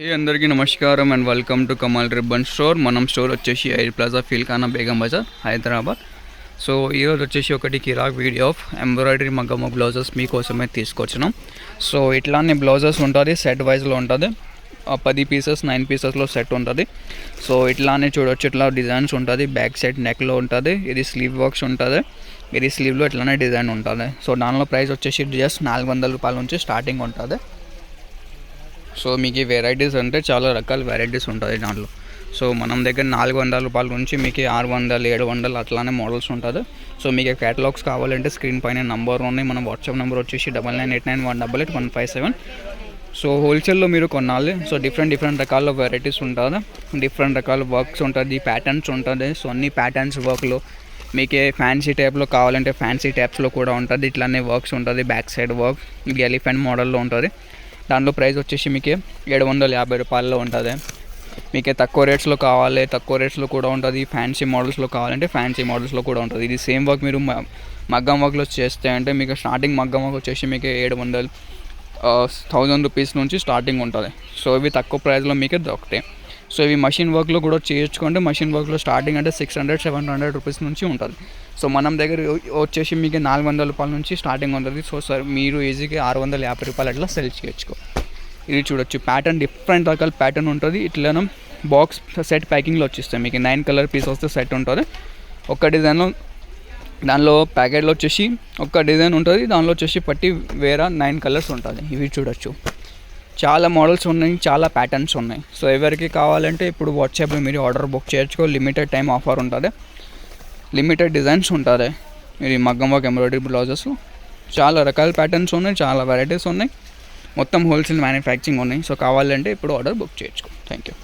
అందరికీ నమస్కారం and welcome to Kamal ribbon store. మనం స్టోర్ వచ్చేసి air plaza Feelkhana Begum Bazar Hyderabad. So ఈరోజు వచ్చేసి ఒకటి కిరాక్ వీడియో ఆఫ్ ఎంబ్రాయిడరీ మగ్గము బ్లౌజెస్ మీకోసమే తీసుకొచ్చినాం. సో ఇట్లానే బ్లౌజెస్ ఉంటుంది, సెట్ వైజ్లో ఉంటుంది. 10 పీసెస్ 9 పీసెస్లో సెట్ ఉంటుంది. సో ఇట్లానే చూడొచ్చు, ఇట్లా డిజైన్స్ ఉంటుంది. బ్యాక్ సైడ్ నెక్లో ఉంటుంది. ఇది స్లీవ్ వర్క్స్ ఉంటుంది. ఇది స్లీవ్లో ఇట్లానే డిజైన్ ఉంటుంది. సో దానిలో ప్రైస్ వచ్చేసి జస్ట్ 400 రూపాయల నుంచి స్టార్టింగ్ ఉంటుంది. సో మీకు ఈ వెరైటీస్ అంటే చాలా రకాల వెరైటీస్ ఉంటుంది దాంట్లో. సో మనం దగ్గర 400 రూపాయల నుంచి మీకు 600, 700 అట్లానే మోడల్స్ ఉంటుంది. సో మీకు క్యాటలాగ్స్ కావాలంటే స్క్రీన్ పైన నంబర్ ఉన్నాయి. మన వాట్సాప్ నెంబర్ వచ్చేసి 9989188187. సో హోల్సేల్లో మీరు కొనాలి. సో డిఫరెంట్ రకాల వెరైటీస్ ఉంటుంది, డిఫరెంట్ రకాల వర్క్స్ ఉంటుంది, ప్యాటర్న్స్ ఉంటుంది. సో అన్ని ప్యాటర్న్స్ వర్క్లో మీకు ఫ్యాన్సీ టైప్లో కావాలంటే ఫ్యాన్సీ టైప్స్లో కూడా ఉంటుంది. ఇట్లానే వర్క్స్ ఉంటుంది. బ్యాక్ సైడ్ వర్క్ ఇది ఎలిఫెంట్ మోడల్లో ఉంటుంది. దాంట్లో ప్రైస్ వచ్చేసి మీకు 750 రూపాయల్లో ఉంటుంది. మీకు తక్కువ రేట్స్లో కావాలి, తక్కువ రేట్స్లో కూడా ఉంటుంది. ఫ్యాన్సీ మోడల్స్లో కావాలంటే ఫ్యాన్సీ మోడల్స్లో కూడా ఉంటుంది. ఇది సేమ్ వర్క్ మీరు మగ్గం వర్క్లో చేస్తే అంటే మీకు స్టార్టింగ్ మగ్గం వర్క్ వచ్చేసి మీకు 1000 రూపీస్ నుంచి స్టార్టింగ్ ఉంటుంది. సో ఇవి తక్కువ ప్రైస్లో మీకు దొరుకుతాయి. సో ఇవి మషిన్ వర్క్లో కూడా చేయొచ్చుకుంటే మషిన్ వర్క్లో స్టార్టింగ్ అంటే 600-700 రూపీస్ నుంచి ఉంటుంది. సో మనం దగ్గర వచ్చేసి మీకు 400 రూపాయల నుంచి స్టార్టింగ్ ఉంటుంది. సో సార్ మీరు ఈజీగా 650 రూపాయలు అట్లా సెల్ చేయొచ్చు. ఇది చూడొచ్చు, ప్యాటర్న్ డిఫరెంట్ రకాల ప్యాటర్న్ ఉంటుంది. ఇట్లా బాక్స్ సెట్ ప్యాకింగ్లో వచ్చేస్తాయి. మీకు 9 కలర్ పీస్ వస్తే సెట్ ఉంటుంది. ఒక డిజైన్లో దానిలో ప్యాకెట్లో వచ్చేసి ఒక డిజైన్ ఉంటుంది. దానిలో వచ్చేసి పట్టి వేరే 9 కలర్స్ ఉంటుంది. ఇవి చూడొచ్చు, చాలా మోడల్స్ ఉన్నాయి, చాలా ప్యాటర్న్స్ ఉన్నాయి. సో ఎవరికి కావాలంటే ఇప్పుడు వాట్సాప్లో మీరు ఆర్డర్ బుక్ చేయొచ్చు. లిమిటెడ్ టైం ఆఫర్ ఉంటుంది, లిమిటెడ్ డిజైన్స్ ఉంటుంది. ఇది మగ్గం వర్క్ ఎంబ్రాయిడరీ బ్లౌజెస్ చాలా రకాల ప్యాటర్న్స్ ఉన్నాయి, చాలా వెరైటీస్ ఉన్నాయి. మొత్తం హోల్సేల్ మ్యానుఫ్యాక్చరింగ్ ఉన్నాయి. సో కావాలంటే ఇప్పుడు ఆర్డర్ బుక్ చేయొచ్చు. Thank you.